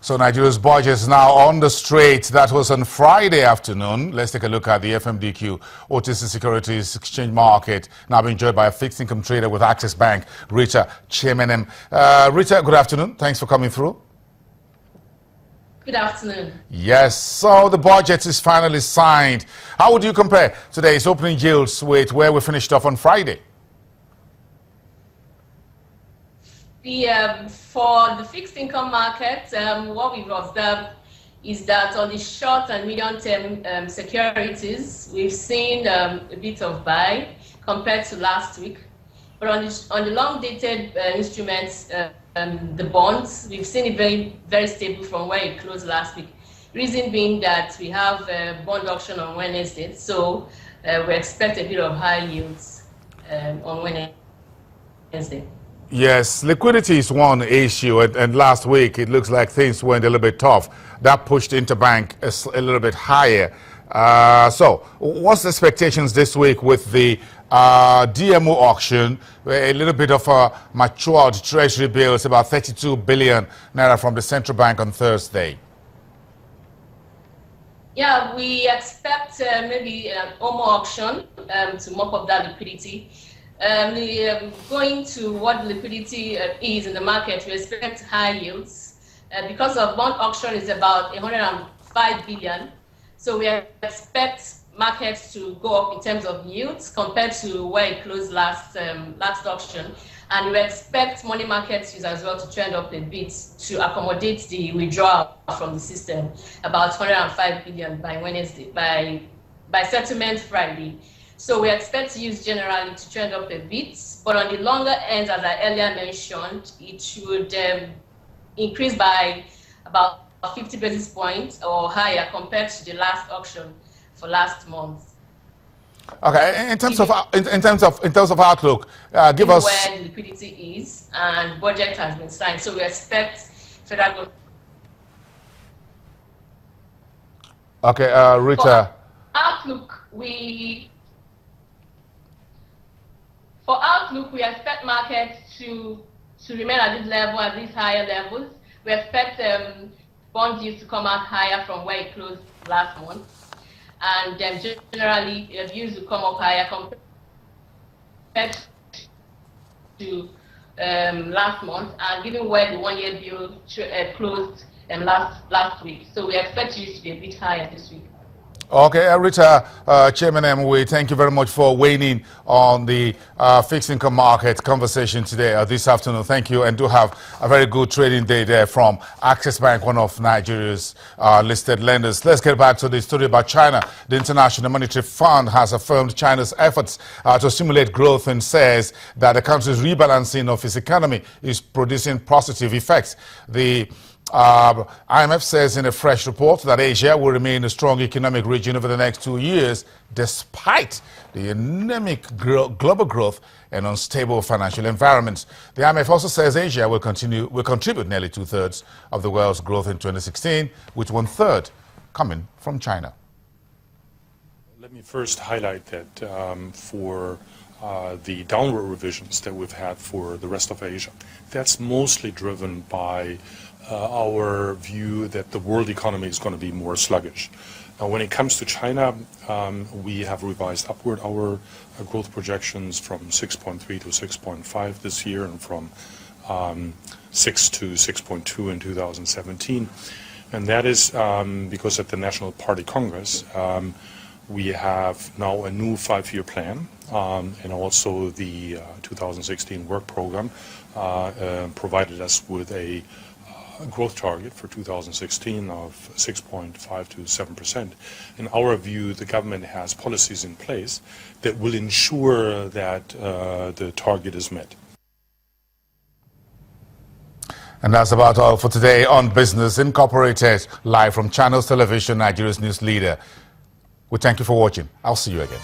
So Nigeria's budget is now on the straight. That was on Friday afternoon. Let's take a look at the FMDQ OTC Securities Exchange Market. Now being joined by a fixed income trader with Access Bank, Rita Chimenem. Rita, good afternoon. Thanks for coming through. Good afternoon. Yes, so the budget is finally signed. How would you compare today's opening yields with where we finished off on Friday? For the fixed income market, what we've observed is that on the short and medium term securities, we've seen a bit of buy compared to last week. But on the long dated instruments, the bonds, we've seen it very stable from where it closed last week. Reason being that we have a bond auction on Wednesday, so we expect a bit of high yields on Wednesday. Yes, liquidity is one issue, and last week it looks like things went a little bit tough. That pushed Interbank a little bit higher. So what's the expectations this week with the DMO auction? A little bit of a matured treasury bills, about 32 billion naira from the central bank on Thursday. Yeah, we expect maybe an OMO auction to mop up that liquidity. Going to what liquidity is in the market, we expect high yields. Because of bond auction is about 105 billion. So we expect markets to go up in terms of yields compared to where it closed last auction. And we expect money market use as well to trend up a bit to accommodate the withdrawal from the system, about 105 billion by Wednesday, by settlement Friday. So we expect use generally to trend up a bit, but on the longer end, as I earlier mentioned, it should increase by about 50 basis points or higher compared to the last auction for last month. Okay, in terms of outlook, give us where the liquidity is, and budget has been signed, so we expect federal government. Okay, Rita. For outlook, we expect markets to remain at this level, at these higher levels. We expect bond yields to come out higher from where it closed last month. And generally, views will come up higher compared to last month, and given where the one-year bill closed last week. So we expect yields to be a bit higher this week. Okay, Rita Chimenem, we thank you very much for weighing in on the fixed income market conversation today, this afternoon. Thank you, and do have a very good trading day there from Access Bank, one of Nigeria's listed lenders. Let's get back to the story about China. The International Monetary Fund has affirmed China's efforts to stimulate growth and says that the country's rebalancing of its economy is producing positive effects. The IMF says in a fresh report that Asia will remain a strong economic region over the next 2 years, despite the anemic global growth and unstable financial environments. The IMF also says Asia will contribute nearly 2/3 of the world's growth in 2016, with 1/3 coming from China. Let me first highlight that for the downward revisions that we've had for the rest of Asia, that's mostly driven by our view that the world economy is going to be more sluggish. Now, when it comes to China, we have revised upward our growth projections from 6.3 to 6.5 this year, and from 6 to 6.2 in 2017. And that is because at the National Party Congress, we have now a new 5-year plan, and also the 2016 work program provided us with a growth target for 2016 of 6.5 to 7%. In our view, the government has policies in place that will ensure that the target is met. And that's about all for today on Business Incorporated, live from Channels Television, Nigeria's news leader. We thank you for watching. I'll see you again.